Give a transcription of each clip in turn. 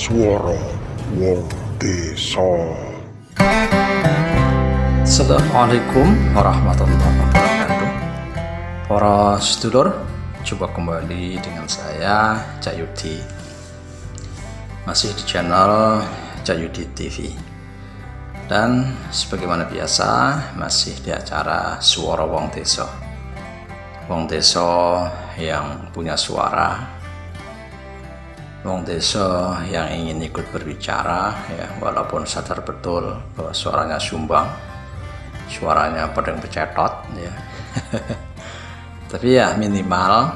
Suara Wong Desa. Assalamualaikum warahmatullahi wabarakatuh. Para sedulur, jumpa kembali dengan saya Cak Yudi. Masih di channel Cak Yudi TV. Dan sebagaimana biasa masih di acara Suara Wong Desa. Wong Desa yang punya suara, Wong Desa yang ingin ikut berbicara, ya, walaupun sadar betul bahwa suaranya sumbang, suaranya pedang bercetot, ya. Tapi ya minimal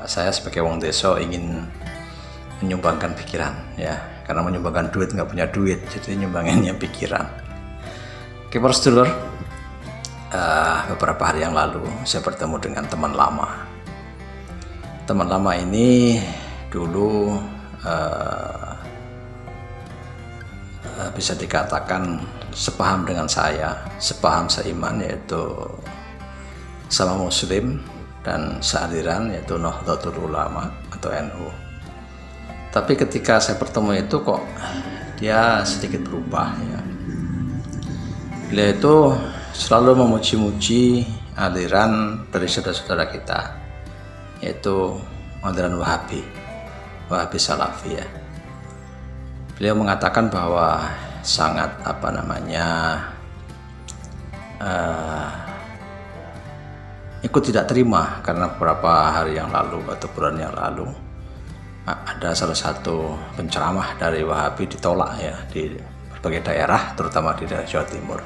saya sebagai Wong Desa ingin menyumbangkan pikiran, ya, karena menyumbangkan duit nggak punya duit, jadi nyumbanginnya pikiran. Oke, para sedulur, beberapa hari yang lalu saya bertemu dengan teman lama. Teman lama ini dulu bisa dikatakan sepaham dengan saya, sepaham seiman, yaitu sama Muslim dan sealiran, yaitu Nahdlatul Ulama atau NU. Tapi ketika saya bertemu itu kok dia sedikit berubah, ya. Beliau itu selalu memuji-muji aliran dari saudara-saudara kita, yaitu aliran Wahabi Salafi, ya. Beliau mengatakan bahwa sangat ikut tidak terima karena beberapa hari yang lalu atau bulan yang lalu ada salah satu penceramah dari Wahabi ditolak, ya, di berbagai daerah, terutama di daerah Jawa Timur.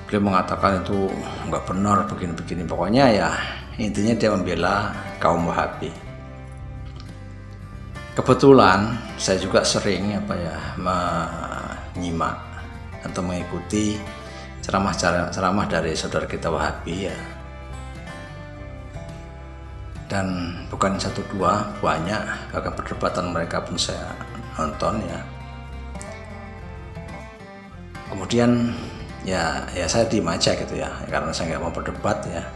Beliau mengatakan itu nggak benar, begini-begini, pokoknya ya intinya dia membela kaum Wahabi. Kebetulan saya juga sering menyimak atau mengikuti ceramah dari saudara kita Wahabi, ya. Dan bukan satu dua, banyak, bahkan perdebatan mereka pun saya nonton, ya. Kemudian ya saya diem aja gitu, ya, karena saya nggak mau berdebat, ya.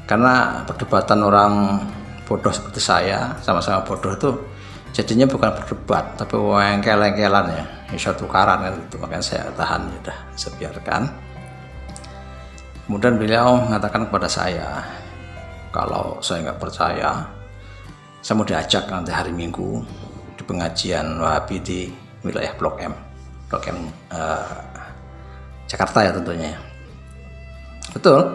Karena perdebatan orang bodoh seperti saya, sama-sama bodoh itu jadinya bukan berdebat, tapi wengkel-wengkelan, ya, bisa tukaran kan gitu. Makanya saya tahan, ya udah, saya biarkan. Kemudian beliau mengatakan kepada saya, kalau saya nggak percaya, saya mau diajak nanti hari Minggu di pengajian Wahabi di wilayah Blok M Jakarta, ya, tentunya. Betul.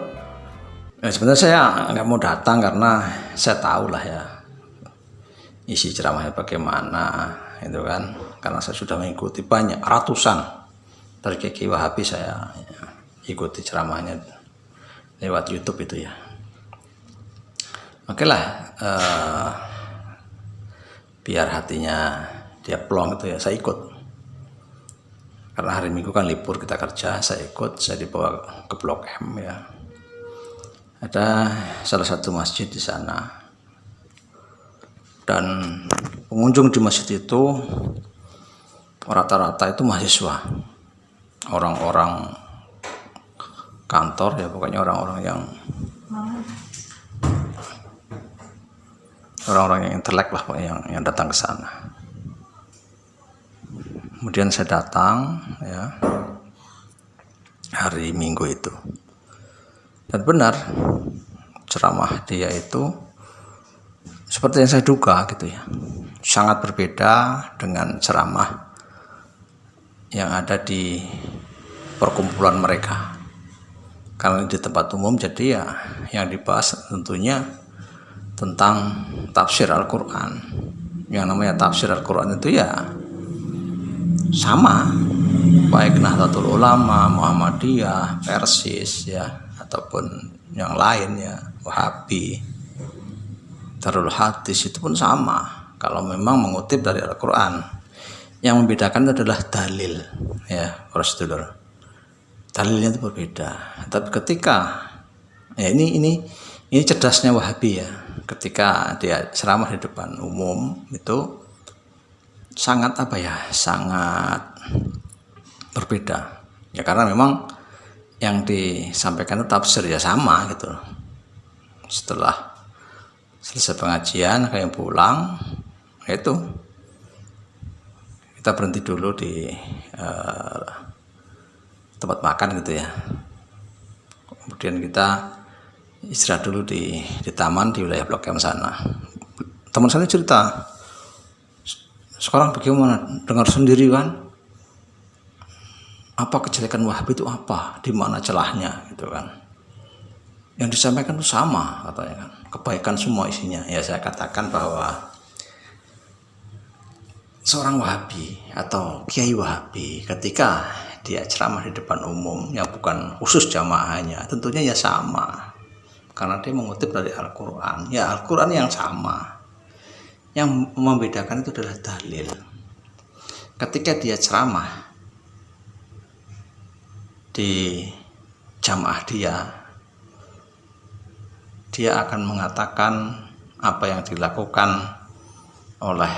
Ya, sebenarnya saya nggak mau datang karena saya tahu lah, ya, isi ceramahnya bagaimana, itu kan. Karena saya sudah mengikuti banyak, ratusan dari KK Wahabi, saya, ya, ikuti ceramahnya lewat YouTube itu, ya. Oke lah, biar hatinya dia plong itu, ya, saya ikut. Karena hari Minggu kan libur, kita kerja, saya ikut, saya dibawa ke Blok M, ya. Ada salah satu masjid di sana, dan pengunjung di masjid itu rata-rata itu mahasiswa, orang-orang kantor, ya, pokoknya orang-orang yang intelek lah, yang datang ke sana. Kemudian saya datang, ya, hari Minggu itu, dan benar ceramah dia itu seperti yang saya duga gitu, ya, sangat berbeda dengan ceramah yang ada di perkumpulan mereka. Karena di tempat umum, jadi ya yang dibahas tentunya tentang tafsir Al-Quran. Yang namanya tafsir Al-Quran itu ya sama, baik Nahdlatul Ulama, Muhammadiyah, Persis, ya, ataupun yang lain, ya, Wahabi, Darul Hadis, itu pun sama. Kalau memang mengutip dari Al-Quran, yang membedakan adalah dalil, ya, para sedulur. Dalilnya itu berbeda. Tapi ketika, ya, ini cerdasnya Wahabi, ya, ketika dia ceramah di depan umum itu sangat sangat berbeda, ya, karena memang yang disampaikan itu tafsir, ya, sama gitu. Setelah selesai pengajian, kayak pulang, Itu kita berhenti dulu di tempat makan gitu ya, kemudian kita istirahat dulu di taman di wilayah Blok M sana. Teman saya cerita, sekarang bagaimana, dengar sendiri kan, apa kejelekan Wahabi itu apa, di mana celahnya gitu kan. Yang disampaikan itu sama katanya kan, kebaikan semua isinya. Ya saya katakan bahwa seorang Wahabi atau Kiai Wahabi ketika dia ceramah di depan umum yang bukan khusus jamaahnya, tentunya ya sama, karena dia mengutip dari Al-Quran. Ya Al-Quran yang sama, yang membedakan itu adalah dalil. Ketika dia ceramah di jamaah dia akan mengatakan apa yang dilakukan oleh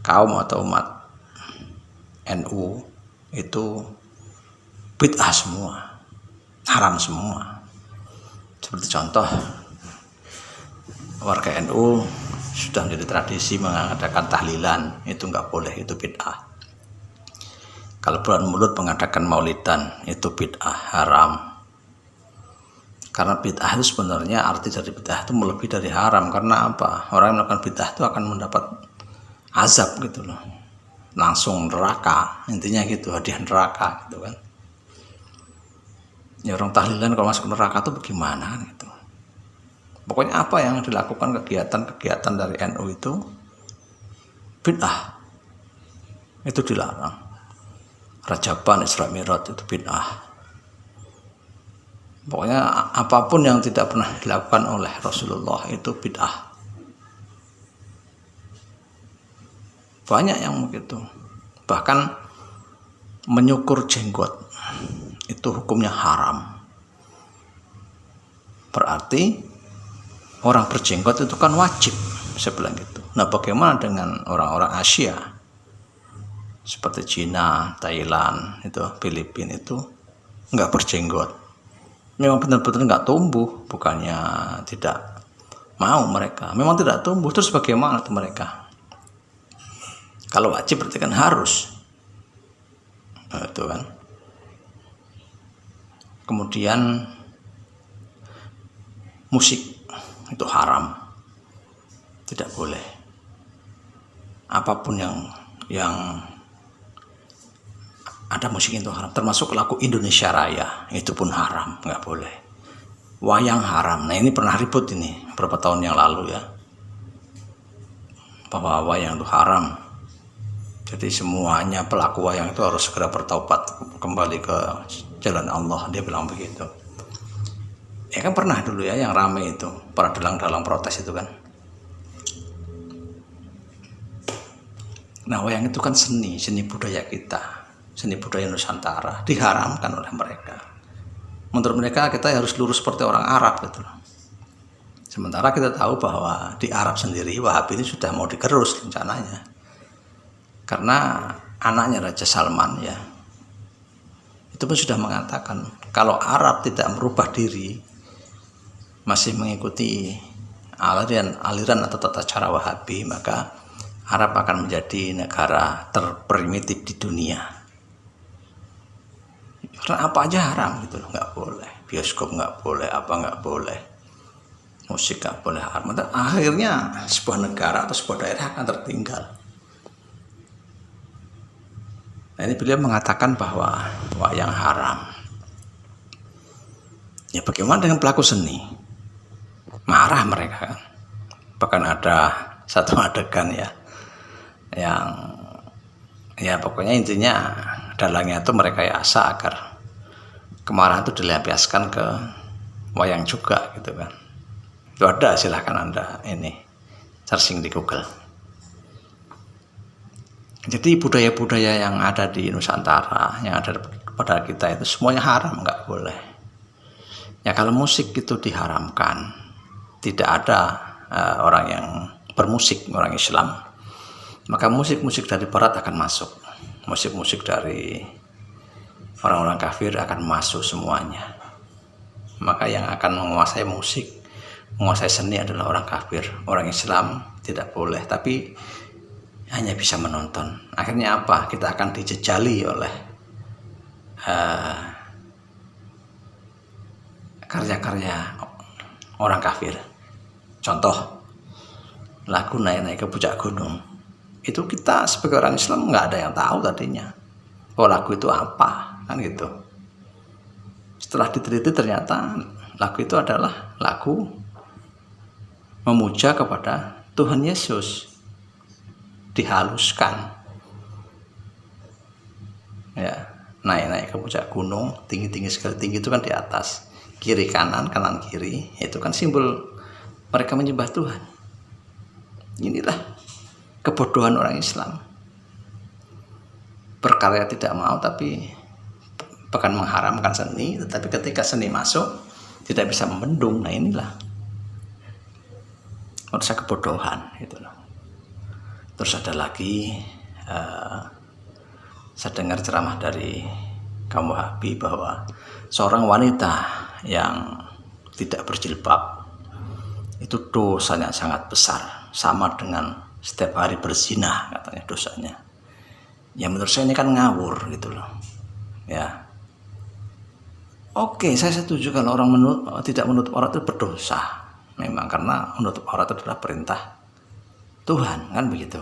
kaum atau umat NU itu bid'ah semua, haram semua. Seperti contoh, warga NU sudah menjadi tradisi mengadakan tahlilan, itu nggak boleh, itu bid'ah. Kalau bulan mulut mengadakan maulidan, itu bid'ah, haram. Karena bid'ah itu sebenarnya arti dari bid'ah itu melebihi dari haram. Karena apa? Orang yang melakukan bid'ah itu akan mendapat azab gitu loh, langsung neraka, intinya gitu, hadiah neraka gitu kan. Ya orang tahlilan kalau masuk neraka itu bagaimana gitu. Pokoknya apa yang dilakukan kegiatan-kegiatan dari NU itu bid'ah, itu dilarang. Rajaban, Isra Mi'raj itu bid'ah. Pokoknya apapun yang tidak pernah dilakukan oleh Rasulullah itu bid'ah. Banyak yang begitu. Bahkan menyukur jenggot itu hukumnya haram. Berarti orang berjenggot itu kan wajib, saya bilang gitu. Nah bagaimana dengan orang-orang Asia seperti Cina, Thailand, itu Filipina itu nggak berjenggot. Memang benar-benar nggak tumbuh, bukannya tidak mau mereka. Memang tidak tumbuh, terus bagaimana tuh mereka? Kalau wajib berarti kan harus. Nah, itu kan. Kemudian musik itu haram, tidak boleh. Apapun yang ada musik itu haram, termasuk lagu Indonesia Raya itu pun haram, nggak boleh. Wayang haram. Nah ini pernah ribut ini beberapa tahun yang lalu ya, bahwa wayang itu haram. Jadi semuanya pelaku wayang itu harus segera bertaubat kembali ke jalan Allah, dia bilang begitu. Ya kan pernah dulu ya yang rame itu, para dalang-dalang protes itu kan. Nah wayang itu kan seni budaya kita, seni budaya Nusantara, diharamkan oleh mereka. Menurut mereka kita harus lurus seperti orang Arab gitu loh. Sementara kita tahu bahwa di Arab sendiri Wahabi ini sudah mau digerus rencananya. Karena anaknya Raja Salman ya, itu pun sudah mengatakan kalau Arab tidak merubah diri, masih mengikuti aliran atau tata cara Wahabi, maka Arab akan menjadi negara terprimitif di dunia. Karena apa aja haram gitu loh, nggak boleh. Bioskop nggak boleh, apa nggak boleh, musik nggak boleh, haram. Akhirnya sebuah negara atau sebuah daerah akan tertinggal. Nah ini beliau mengatakan bahwa wayang haram. Ya bagaimana dengan pelaku seni? Marah mereka kan. Bahkan ada satu adegan ya, yang ya pokoknya intinya dalangnya itu merekayasa agar kemarahan itu dilampiaskan ke wayang juga gitu kan. Itu ada, silahkan Anda ini searching di Google. Jadi budaya-budaya yang ada di Nusantara, yang ada pada kita itu semuanya haram, nggak boleh. Ya kalau musik itu diharamkan, tidak ada orang yang bermusik, orang Islam, maka musik-musik dari Barat akan masuk, musik-musik dari orang-orang kafir akan masuk semuanya. Maka yang akan menguasai musik menguasai seni adalah orang kafir, orang Islam tidak boleh, tapi hanya bisa menonton. Akhirnya apa? Kita akan dijejali oleh karya-karya orang kafir. Contoh, lagu Naik-Naik ke Puncak Gunung. Itu kita sebagai orang Islam nggak ada yang tahu tadinya. Oh, lagu itu apa? Kan gitu. Setelah diteliti ternyata lagu itu adalah lagu memuja kepada Tuhan Yesus. Dihaluskan. Ya, naik-naik ke puncak gunung, tinggi-tinggi sekali, tinggi itu kan di atas. Kiri kanan, kanan kiri, itu kan simbol mereka menyembah Tuhan. Inilah kebodohan orang Islam. Berkarya tidak mau, tapi bahkan mengharamkan seni, tetapi ketika seni masuk tidak bisa membendung. Nah inilah menurut saya kebodohan gitu loh. Terus ada lagi saya dengar ceramah dari kaum Wahabi bahwa seorang wanita yang tidak berjilbab itu dosanya sangat besar, sama dengan setiap hari berzina katanya dosanya. Ya menurut saya ini kan ngawur gitu loh. Ya. Oke, saya setuju kalau orang tidak menutup aurat itu berdosa. Memang karena menutup aurat itu adalah perintah Tuhan, kan begitu.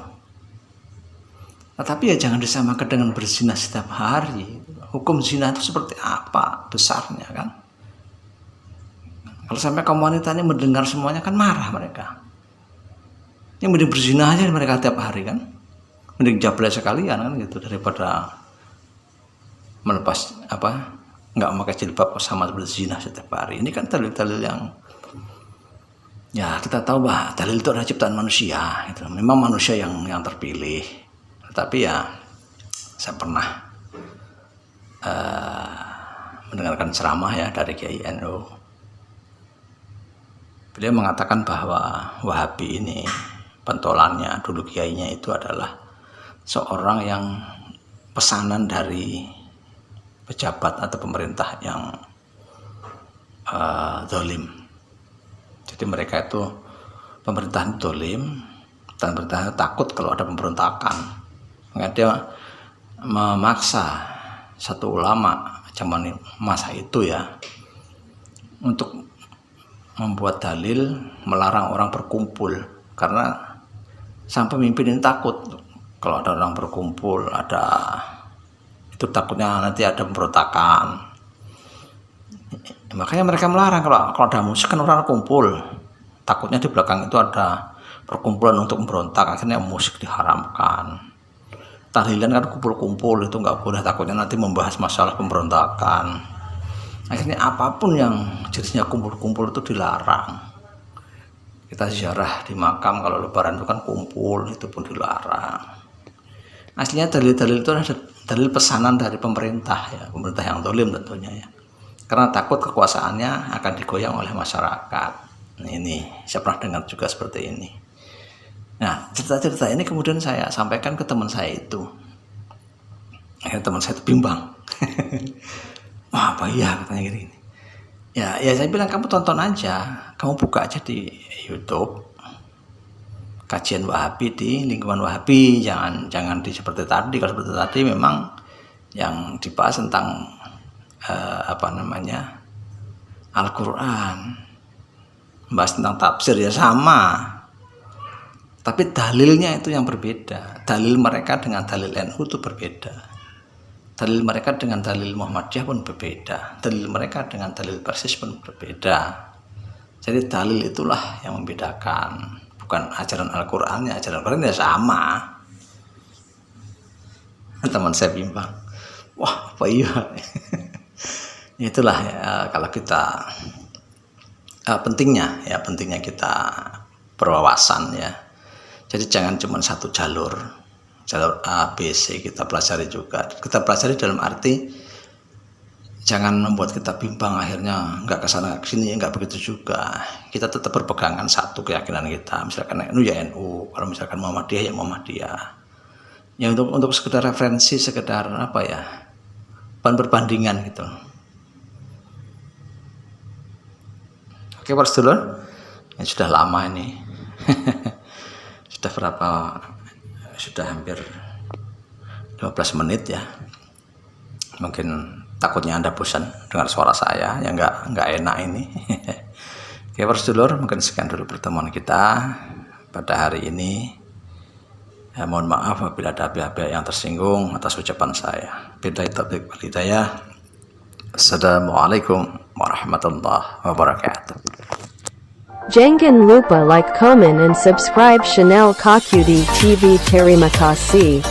Nah, tapi ya jangan disamakan dengan berzina setiap hari. Hukum zina itu seperti apa besarnya kan? Kalau sampai kaum wanita ini mendengar semuanya kan marah mereka. Yang mending berzina aja mereka tiap hari kan? Mending jablay sekalian kan gitu daripada melepas nggak memakai jilbab sama berzina setiap hari. Ini kan dalil-dalil yang ya kita tahu bahwa dalil itu adalah ciptaan manusia gitu. Memang manusia yang terpilih. Tapi ya saya pernah mendengarkan ceramah ya dari Kiai NU. Beliau mengatakan bahwa Wahabi ini pentolannya dulu kiainya itu adalah seorang yang pesanan dari pejabat atau pemerintah yang zalim. Jadi mereka itu pemerintahan zalim dan pemerintah takut kalau ada pemberontakan. Maka dia memaksa satu ulama zaman masa itu ya untuk membuat dalil melarang orang berkumpul karena sang pemimpin ini takut kalau ada orang berkumpul, itu takutnya nanti ada pemberontakan. Makanya mereka melarang kalau ada musik kan orang kumpul, takutnya di belakang itu ada perkumpulan untuk memberontak, akhirnya musik diharamkan. Tahlilan kan kumpul-kumpul itu nggak boleh, takutnya nanti membahas masalah pemberontakan. Akhirnya apapun yang jenisnya kumpul-kumpul itu dilarang. Kita ziarah di makam kalau lebaran itu kan kumpul, itu pun dilarang. Aslinya dalil-dalil itu adalah dalil pesanan dari pemerintah ya, pemerintah yang zalim tentunya ya. Karena takut kekuasaannya akan digoyang oleh masyarakat. Nah, ini saya pernah dengar juga seperti ini. Nah, cerita-cerita ini kemudian saya sampaikan ke teman saya itu. Akhirnya teman saya itu bimbang. Wah, apa iya katanya gini. Ya saya bilang kamu tonton aja, kamu buka aja di YouTube kajian Wahabi di lingkungan Wahabi, jangan seperti tadi. Kalau seperti tadi memang yang dibahas tentang Al-Quran, membahas tentang tafsir ya sama. Tapi dalilnya itu yang berbeda. Dalil mereka dengan dalil NU itu berbeda. Dalil mereka dengan dalil Muhammadiyah pun berbeda. Dalil mereka dengan dalil Persis pun berbeda. Jadi dalil itulah yang membedakan. Bukan ajaran Al-Qurannya. Ajaran Al-Quran ya sama. Teman saya bimbang. Wah, apa iya? Itulah ya, kalau kita pentingnya kita berwawasan ya. Jadi jangan cuma satu jalur A, B, C kita pelajari juga. Kita pelajari dalam arti jangan membuat kita bimbang akhirnya nggak kesana ke sini, nggak begitu juga. Kita tetap berpegangan satu keyakinan kita. Misalkan NU ya NU, kalau misalkan Muhammadiyah ya Muhammadiyah. Ya untuk sekedar referensi, sekedar bahan perbandingan gitu. Oke para sedulur, Ini sudah lama ini. Sudah hampir 15 menit ya. Mungkin takutnya Anda bosan dengar suara saya yang nggak enak ini. Oke, para sedulur, mungkin sekian dulu pertemuan kita pada hari ini. Ya, mohon maaf apabila ada pihak-pihak yang tersinggung atas ucapan saya. Billahi taufiq wal hidayah. Assalamualaikum warahmatullahi wabarakatuh. Jangan lupa like, comment and subscribe channel Kakudi TV. Terima kasih.